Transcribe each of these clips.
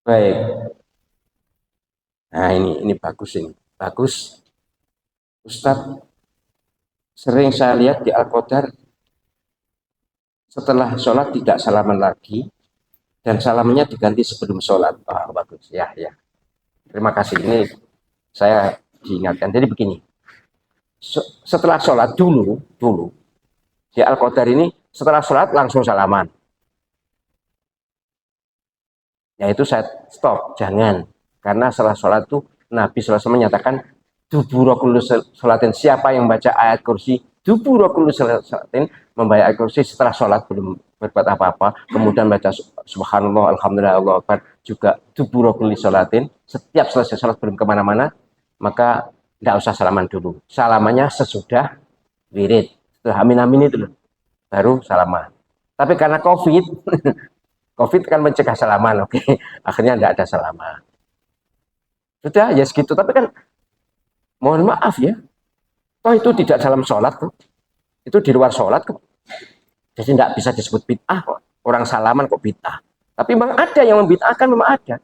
Baik. Nah, ini bagus ini. Bagus. Ustadz, sering saya lihat di Al-Qadar setelah sholat tidak salaman lagi dan salamannya diganti sebelum sholat. Ah, bagus. Ya, ya. Terima kasih. Ini saya diingatkan. Jadi begini, setelah sholat dulu di Al-Qadar ini setelah sholat langsung salaman. Ya itu saya stop, jangan. Karena setelah sholat itu Nabi SAW menyatakan duburokulus sholatin, siapa yang baca ayat kursi duburokulus sholatin, membaca ayat kursi setelah sholat belum berbuat apa-apa, kemudian baca subhanallah, alhamdulillah, Allah akbar, juga duburokulus sholatin, setiap selesai sholat belum kemana-mana, maka tidak usah salaman dulu. Salamannya sesudah wirid, setelah amin amin itu loh, baru salaman. Tapi karena COVID, COVID kan mencegah salaman, oke. Akhirnya tidak ada salaman. Sudah ya segitu, tapi kan mohon maaf ya, toh itu tidak dalam sholat kok. Itu di luar sholat kok. Jadi tidak bisa disebut bid'ah kok. Orang salaman kok bid'ah. Tapi memang ada yang membid'ahkan, memang ada.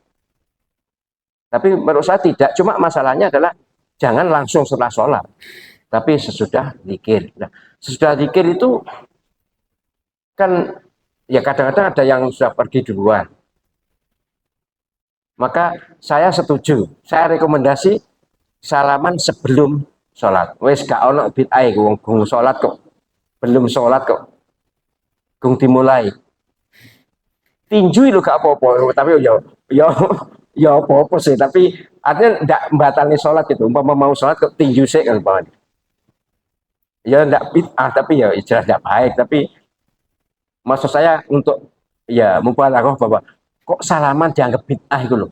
Tapi menurut saya tidak. Cuma masalahnya adalah jangan langsung setelah sholat. Tapi sesudah zikir. Nah, sesudah zikir itu kan ya kadang-kadang ada yang sudah pergi duluan. Maka saya setuju. Saya rekomendasi salaman sebelum sholat. Wes gak ono bid'ah gung sholat kok. Belum sholat kok. Gung dimulai. Tinju itu gak apa-apa. Tapi ya ya apa-apa sih. Tapi artinya tidak membatalkan sholat gitu. Umpama mau sholat kok tinju sih kan. Ya tidak bid'ah tapi ya jelas tidak baik. Tapi maksud saya untuk ya mubalaghah bahwa kok salaman dianggap bid'ah itu loh.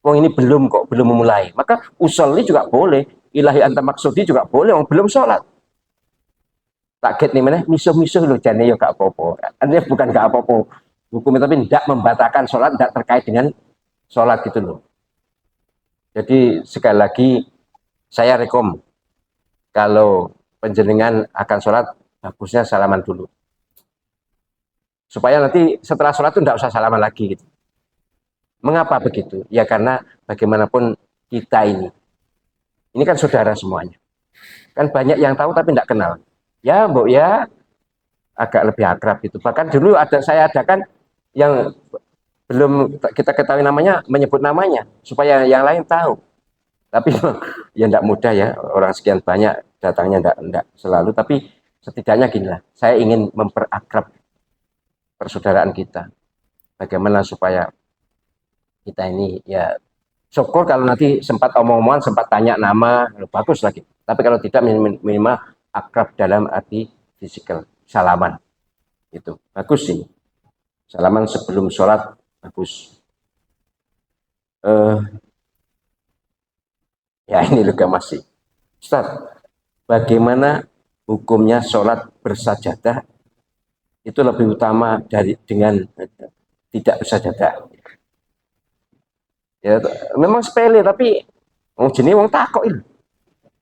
Wong ini belum kok, belum memulai. Maka usolli juga boleh, ilahi anta maksudi juga boleh, wong belum sholat. Target nih mana, misuh-misuh loh, jane ya gak apa-apa. Artinya bukan gak apa-apa, hukum tapi tidak membatalkan sholat, tidak terkait dengan sholat gitu loh. Jadi sekali lagi saya rekom kalau penjenengan akan sholat, bagusnya salaman dulu. Supaya nanti setelah sholat itu tidak usah salaman lagi gitu. Mengapa begitu? Ya karena bagaimanapun kita ini kan saudara semuanya. Kan banyak yang tahu tapi tidak kenal. Ya, Mbok ya agak lebih akrab gitu. Bahkan dulu saya adakan yang belum kita ketahui namanya, menyebut namanya supaya yang lain tahu. Tapi ya tidak mudah ya, orang sekian banyak datangnya tidak selalu. Tapi setidaknya gini lah, saya ingin memperakrab persaudaraan kita. Bagaimana supaya kita ini ya syukur kalau nanti sempat omong-omongan, sempat tanya nama, bagus lagi. Tapi kalau tidak minimal akrab dalam arti fisikal, salaman. Itu bagus sih. Salaman sebelum sholat bagus. Ya ini juga masih. Ustaz, bagaimana hukumnya sholat bersajadah itu lebih utama dari dengan tidak bersajadah? Ya, memang sepele tapi jenis wong takok ini.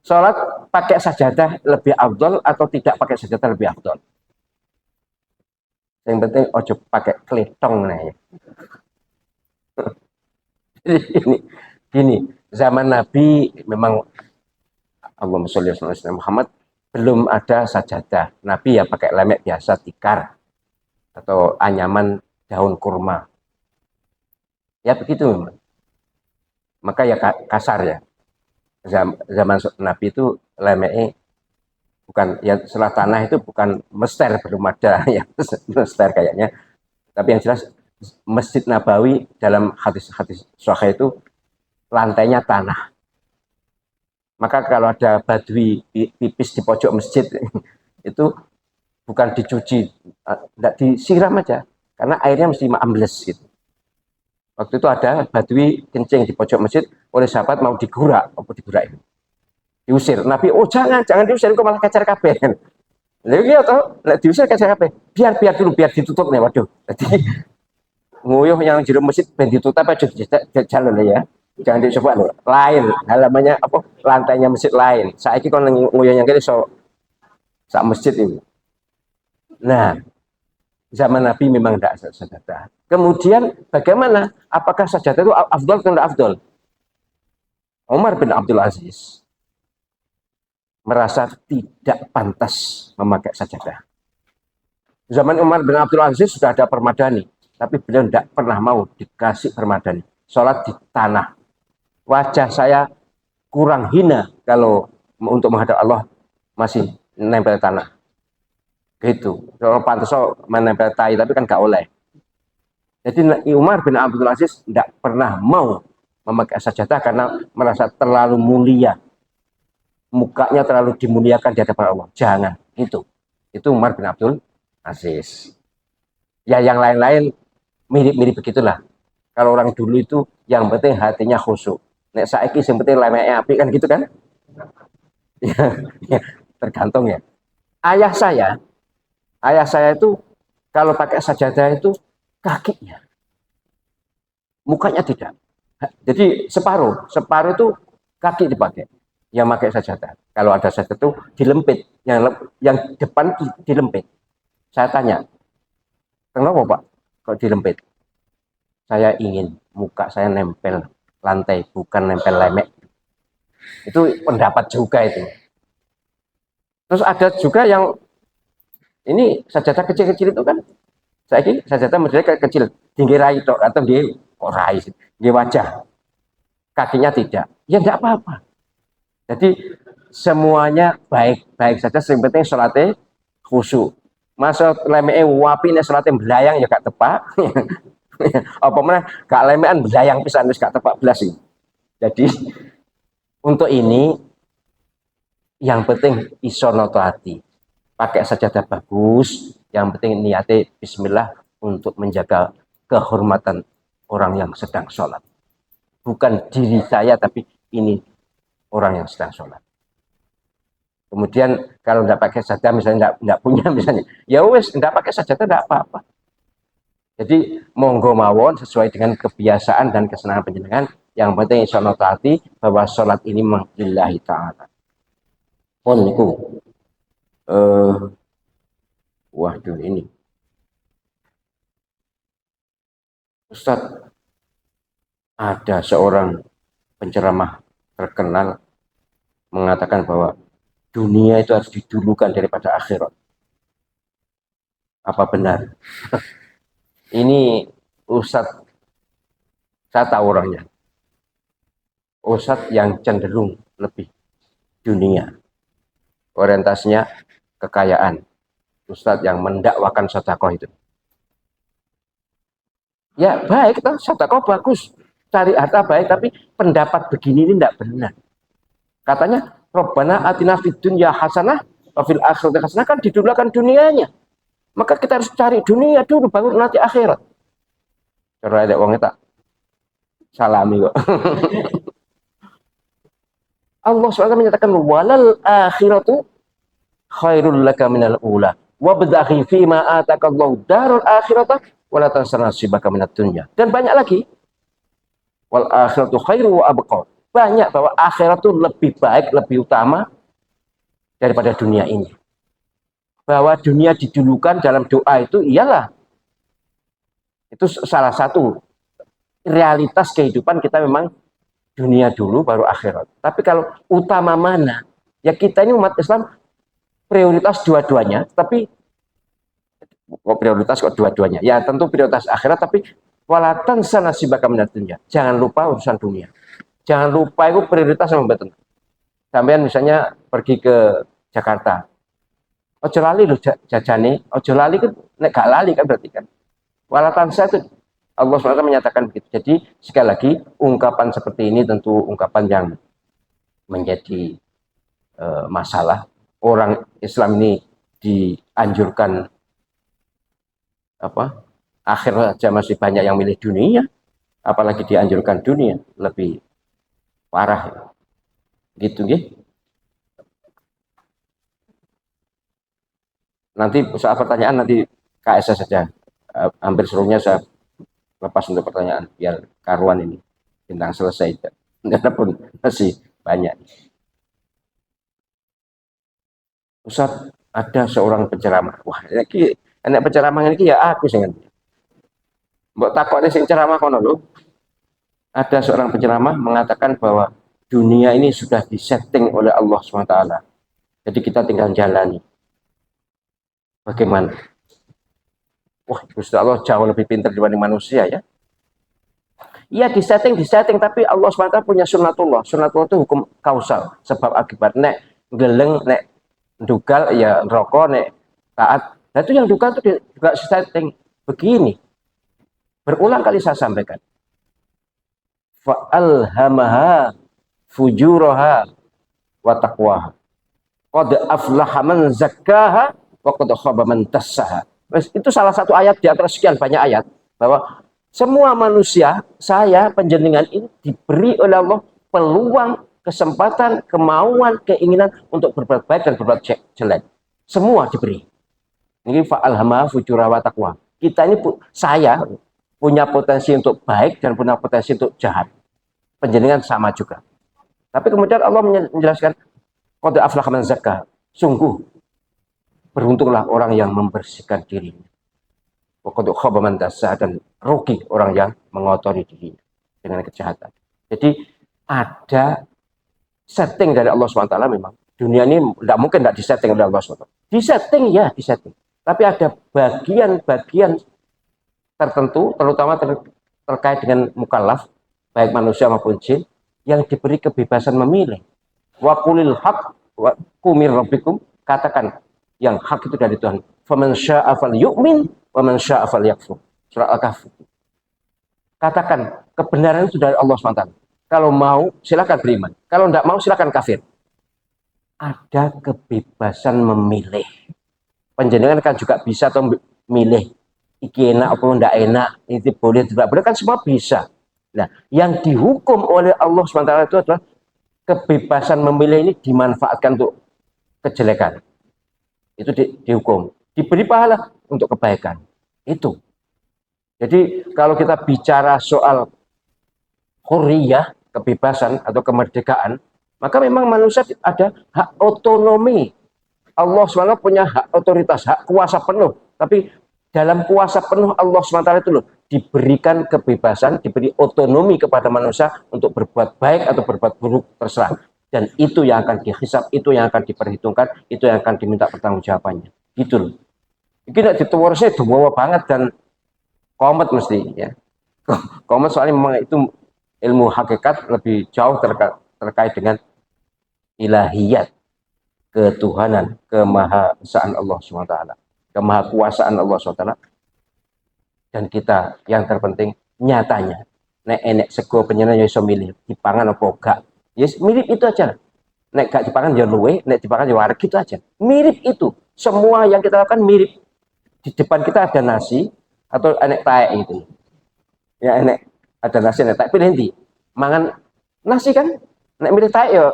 Sholat pakai sajadah lebih afdol atau tidak pakai sajadah lebih afdol? Yang penting ojo pakai kletong nih. ini gini, zaman Nabi memang Allahumma sholli ala Muhammad belum ada sajadah. Nabi ya pakai lemek biasa tikar atau anyaman daun kurma. Ya begitu memang. Maka ya kasar ya. Zaman Nabi itu lemeknya bukan ya setelah tanah itu bukan mester, belum ada ya mester kayaknya. Tapi yang jelas Masjid Nabawi dalam hadis-hadis sahih itu lantainya tanah. Maka kalau ada badui pipis di pojok masjid itu bukan dicuci, tidak disiram aja, karena airnya mesti ambles gitu. Waktu itu ada badui kencing di pojok masjid, oleh sahabat mau digurak, apa digurak itu? Diusir. Nabi, oh jangan diusir, kok malah kacar kabeh. Lalu iya toh, diusir kacar kabeh. Biar dulu, biar ditutup nih, waduh. Jadi nguyuh yang jero masjid ben ditutup aja jalan ya. Jangan dicoba loh. Lain halamannya apa? Lantainya masjid lain. Saiki kon nguyuh yang kene so sak masjid ini. Nah, Zaman Nabi memang tidak ada sajadah. Kemudian bagaimana? Apakah sajadah itu afdol atau tidak afdol? Umar bin Abdul Aziz merasa tidak pantas memakai sajadah. Zaman Umar bin Abdul Aziz sudah ada permadani, tapi beliau tidak pernah mau dikasih permadani. Sholat di tanah. Wajah saya kurang hina kalau untuk menghadap Allah masih nempel tanah. Gitu. Kalau pantas menempel tai, tapi kan gak oleh. Jadi Umar bin Abdul Aziz tidak pernah mau memakai sajadah karena merasa terlalu mulia. Mukanya terlalu dimuliakan di hadapan Allah. Jangan. Itu Umar bin Abdul Aziz. Ya yang lain-lain mirip-mirip begitulah. Kalau orang dulu itu yang penting hatinya khusyuk. Nek saiki yang penting lemeknya api kan gitu kan? Ya, tergantung ya. Ayah saya, ayah saya itu kalau pakai sajadah itu kakinya, mukanya tidak. Jadi separuh itu kaki dipakai. Yang pakai sajadah. Kalau ada sajadah itu dilempit, yang depan dilempit. Saya tanya, kenapa Pak? Kok dilempit? Saya ingin muka saya nempel lantai, bukan nempel lemek. Itu pendapat juga itu. Terus ada juga yang ini sajadah kecil-kecil itu kan, saya ini sajadah modelnya kayak kecil, tinggi rai tok atau di rai, di wajah, kakinya tidak. Ya tidak apa-apa. Jadi semuanya baik-baik saja, yang penting sholatnya khusyuk. Masa lemeke wapi nek salate belayang ya gak tepak. Apa meneh gak lemekan belayang pisan wis gak tepak blas iki. Jadi untuk ini yang penting iso noto hati. Pakai sajadah bagus, yang penting niatnya bismillah untuk menjaga kehormatan orang yang sedang sholat. Bukan diri saya, tapi ini orang yang sedang sholat. Kemudian kalau tidak pakai sajadah, misalnya tidak punya misalnya, ya wes tidak pakai sajadah tidak apa-apa. Jadi monggo mawon sesuai dengan kebiasaan dan kesenangan penjenengan. Yang penting insya Allah hati bahwa sholat ini lillahi ta'ala. Pun niku waduh ini Ustaz, ada seorang penceramah terkenal mengatakan bahwa dunia itu harus didulukan daripada akhirat. Apa benar? Ini Ustadz, saya tahu orangnya. Ustadz yang cenderung lebih dunia. Orientasinya kekayaan. Ustadz yang mendakwakan sedekah itu. Ya baik, sedekah bagus. Cari harta baik, tapi pendapat begini ini tidak benar. Katanya, Rabbana atina fid dunya hasanah wa fil akhirati hasanah, kan didulukan dunianya. Maka kita harus cari dunia dulu, baru nanti akhirat. Kalau ada uang itu salami kok. Allah SWT menyatakan walal akhiratu khairul laka minal ula wabdaghi fima atakallahu darul akhirata wala tansa nasibaka minad dunya. Dan banyak lagi. Wal akhiratu khairu wa abqa. Banyak bahwa akhirat itu lebih baik, lebih utama daripada dunia ini. Bahwa dunia didulukan dalam doa itu iyalah. Itu salah satu realitas kehidupan kita, memang dunia dulu baru akhirat. Tapi kalau utama mana? Ya kita ini umat Islam prioritas dua-duanya, tapi prioritas kok dua-duanya. Ya tentu prioritas akhirat, tapi walatan sanasibaka minad dunya. Jangan lupa urusan dunia. Jangan lupa itu prioritas yang betul. Sampean misalnya pergi ke Jakarta. Ojo lali lho jajane, ojo lali kan nek gak lali kan berarti kan. Walatan saya itu Allah SWT menyatakan begitu. Jadi sekali lagi ungkapan seperti ini tentu ungkapan yang menjadi masalah. Orang Islam ini dianjurkan apa? Akhir saja masih banyak yang milih dunia, apalagi dianjurkan dunia, lebih parah. Gitu gitu. Nanti soal pertanyaan nanti KSS saja. Hampir seluruhnya saya lepas untuk pertanyaan biar karuan ini tentang selesai. Walaupun masih banyak. Ustaz, ada seorang penceramah. Wah, ini Enek penceramah ini ya aku sing ngerti. Mbok takokne sing ceramah kono lho. Ada seorang penceramah mengatakan bahwa dunia ini sudah disetting oleh Allah SWT. Jadi kita tinggal jalani. Bagaimana? Wah, Gusti Allah jauh lebih pintar dibanding manusia ya. Iya disetting, tapi Allah SWT punya sunnatullah. Sunnatullah itu hukum kausal, sebab akibat. Nek geleng, nek dugal, ya rokok, nek taat. Nah itu yang dugal itu juga setting. Begini, berulang kali saya sampaikan. Fa'alhamaha fujuraha wa taqwaha. Qad aflaha man zakkaha wa qad khaba man dassaha. Itu salah satu ayat di antara sekian banyak ayat bahwa semua manusia, saya penjenengan ini diberi oleh Allah peluang, kesempatan, kemauan, keinginan untuk berbuat baik dan berbuat jelek. Semua diberi. Ini fa'alhamaha fujuraha wa taqwa. Kita ini, saya punya potensi untuk baik dan punya potensi untuk jahat. Penjenengan sama juga. Tapi kemudian Allah menjelaskan qad aflaha man zakkaha. Sungguh beruntunglah orang yang membersihkan dirinya. Wa qad khaba man dassaha, dan rugi orang yang mengotori dirinya dengan kejahatan. Jadi ada setting dari Allah SWT memang. Dunia ini tidak mungkin tidak disetting oleh Allah SWT. Disetting ya, disetting. Tapi ada bagian-bagian tertentu, terutama terkait dengan mukallaf, baik manusia maupun jin, yang diberi kebebasan memilih. Wa qulil haq wa kumir rabbikum, katakan yang hak itu dari Tuhan. Faman syaa'a falyu'min wa man syaa'a falyakfur. Surah Al-Kahf. Katakan kebenaran itu dari Allah SWT. Kalau mau silakan beriman, kalau tidak mau silakan kafir. Ada kebebasan memilih. Penjenengan kan juga bisa atau milih iki enak atau tidak enak, itu boleh tidak boleh, kan semua bisa. Nah, yang dihukum oleh Allah SWT itu adalah kebebasan memilih ini dimanfaatkan untuk kejelekan. Itu dihukum. Diberi pahala untuk kebaikan. Itu. Jadi kalau kita bicara soal hurriyah, kebebasan atau kemerdekaan, maka memang manusia ada hak otonomi. Allah SWT punya hak otoritas, hak kuasa penuh. Tapi dalam kuasa penuh Allah SWT itu loh, diberikan kebebasan, diberi otonomi kepada manusia untuk berbuat baik atau berbuat buruk, terserah. Dan itu yang akan dihisab, itu yang akan diperhitungkan, itu yang akan diminta pertanggungjawabannya. Gitu loh. Ini tidak ditewarisnya dewa banget dan komet mesti ya. Komet soalnya memang itu ilmu hakikat lebih jauh terkait dengan ilahiyat, ketuhanan, kemahasaan Allah SWT, kemahakuasaan Allah SWT. Dan kita yang terpenting nyatanya nek enek sego penyenan ya iso milih dipangan apa gak. Yes, mirip itu aja. Nek gak dipangan ya luwe, nek dipangan ya wareg, gitu aja. Mirip itu. Semua yang kita lakukan mirip. Di depan kita ada nasi atau enek taek itu. Ya enek ada nasi, enek taek, pilih nanti. Mangan nasi kan? Nek milih taek ya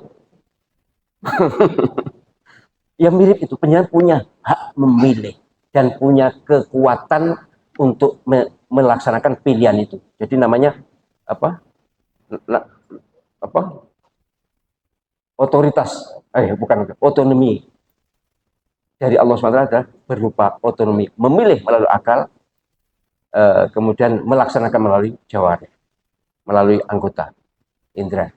ya mirip itu. Penyenan punya hak memilih dan punya kekuatan untuk melaksanakan pilihan itu. Jadi namanya apa? Otoritas. Bukan otonomi dari Allah SWT adalah berupa otonomi, memilih melalui akal, kemudian melaksanakan melalui jawari, melalui anggota indera.